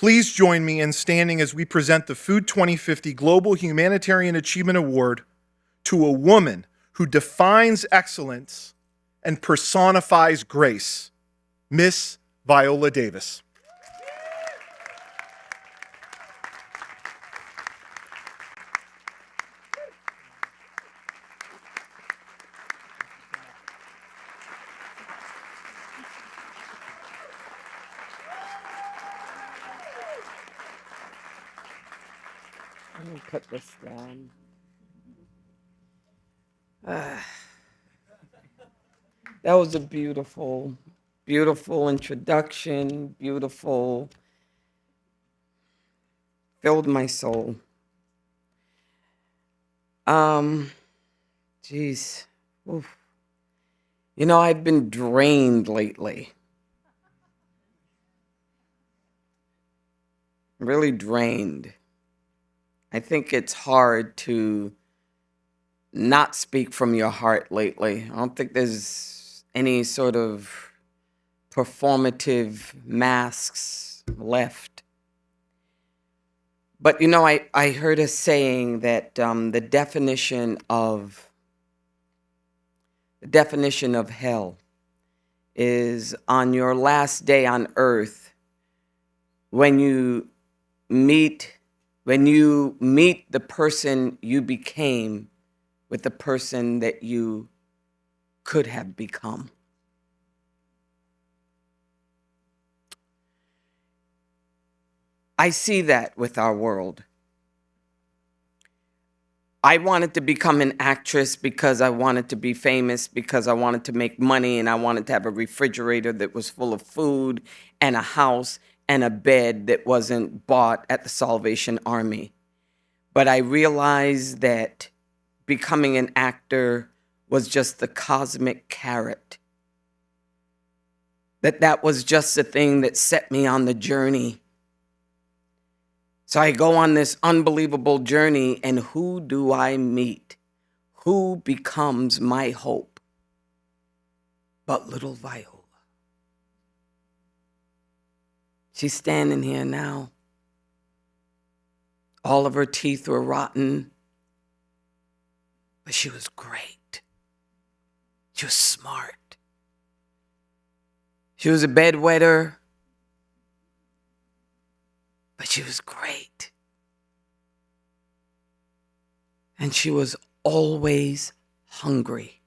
Please join me in standing as we present the Food 2050 Global Humanitarian Achievement Award to a woman who defines excellence and personifies grace, Miss Viola Davis. Let me put this down. That was a beautiful, beautiful introduction, beautiful, filled my soul. Geez. Oof. You know, I've been drained lately. Really drained. I think it's hard to not speak from your heart lately. I don't think there's any sort of performative masks left. But, you know, I heard a saying that the definition of hell is on your last day on earth when you meet the person you became with the person that you could have become. I see that with our world. I wanted to become an actress because I wanted to be famous, because I wanted to make money, and I wanted to have a refrigerator that was full of food and a house and a bed that wasn't bought at the Salvation Army. But I realized that becoming an actor was just the cosmic carrot. That was just the thing that set me on the journey. So I go on this unbelievable journey, and who do I meet? Who becomes my hope? But little Viola. She's standing here now. All of her teeth were rotten, but she was great. She was smart. She was a bedwetter, but she was great. And she was always hungry.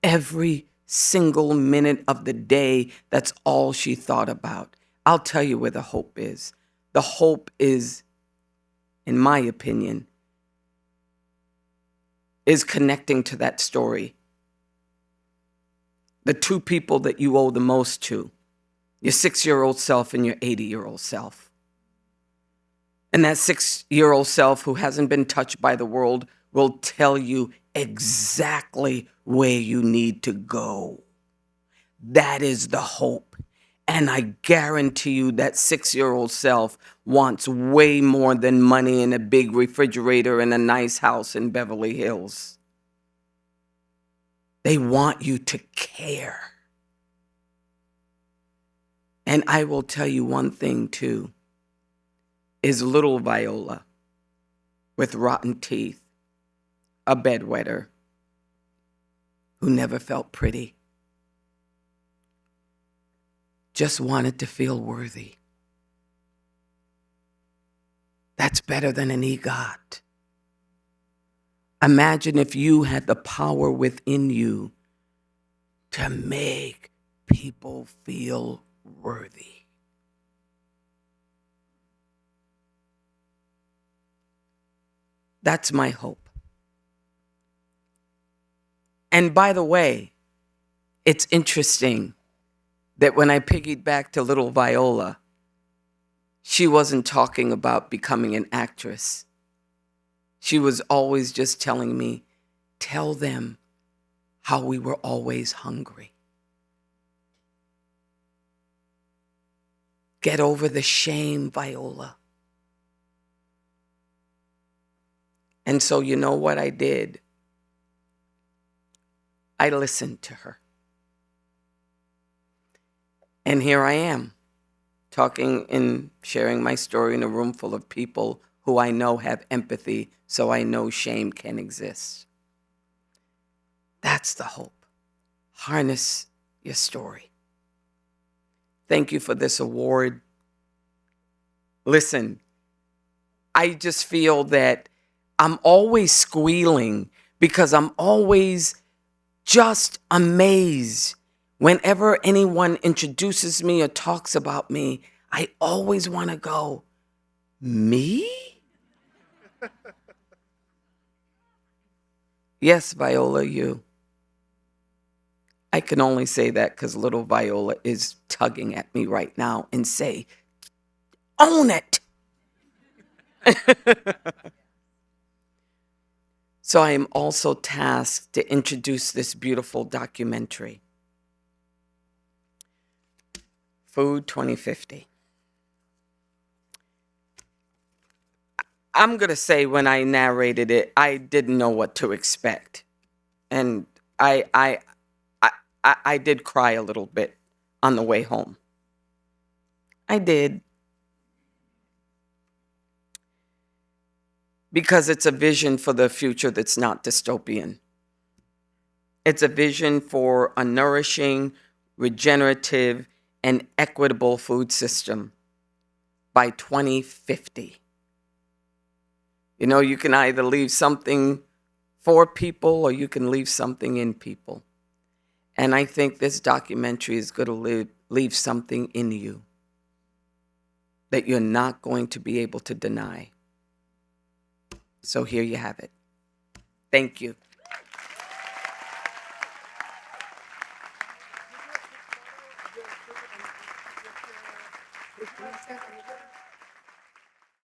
Every single minute of the day, that's all she thought about. I'll tell you where the hope is. The hope is, in my opinion, is connecting to that story. The two people that you owe the most to, your 6-year-old self and your 80-year-old self. And that 6-year-old self who hasn't been touched by the world will tell you exactly where you need to go. That is the hope. And I guarantee you that 6-year-old self wants way more than money and a big refrigerator and a nice house in Beverly Hills. They want you to care. And I will tell you one thing too, is little Viola with rotten teeth, a bedwetter who never felt pretty, just wanted to feel worthy. That's better than an EGOT. Imagine if you had the power within you to make people feel worthy. That's my hope. And by the way, it's interesting that when I piggybacked back to little Viola, she wasn't talking about becoming an actress. She was always just telling me, tell them how we were always hungry. Get over the shame, Viola. And so you know what I did? I listened to her. And here I am. talking and sharing my story in a room full of people who I know have empathy, so I know shame can exist. That's the hope. Harness your story. Thank you for this award. Listen, I just feel that I'm always squealing because I'm always just amazed. Whenever anyone introduces me or talks about me, I always want to go, me? Yes, Viola, you. I can only say that because little Viola is tugging at me right now and say, own it. So I am also tasked to introduce this beautiful documentary, Food 2050. I'm going to say when I narrated it, I didn't know what to expect. And I did cry a little bit on the way home. I did. Because it's a vision for the future that's not dystopian. It's a vision for a nourishing, regenerative, and equitable food system by 2050. You know, you can either leave something for people or you can leave something in people. And I think this documentary is going to leave something in you that you're not going to be able to deny. So here you have it. Thank you.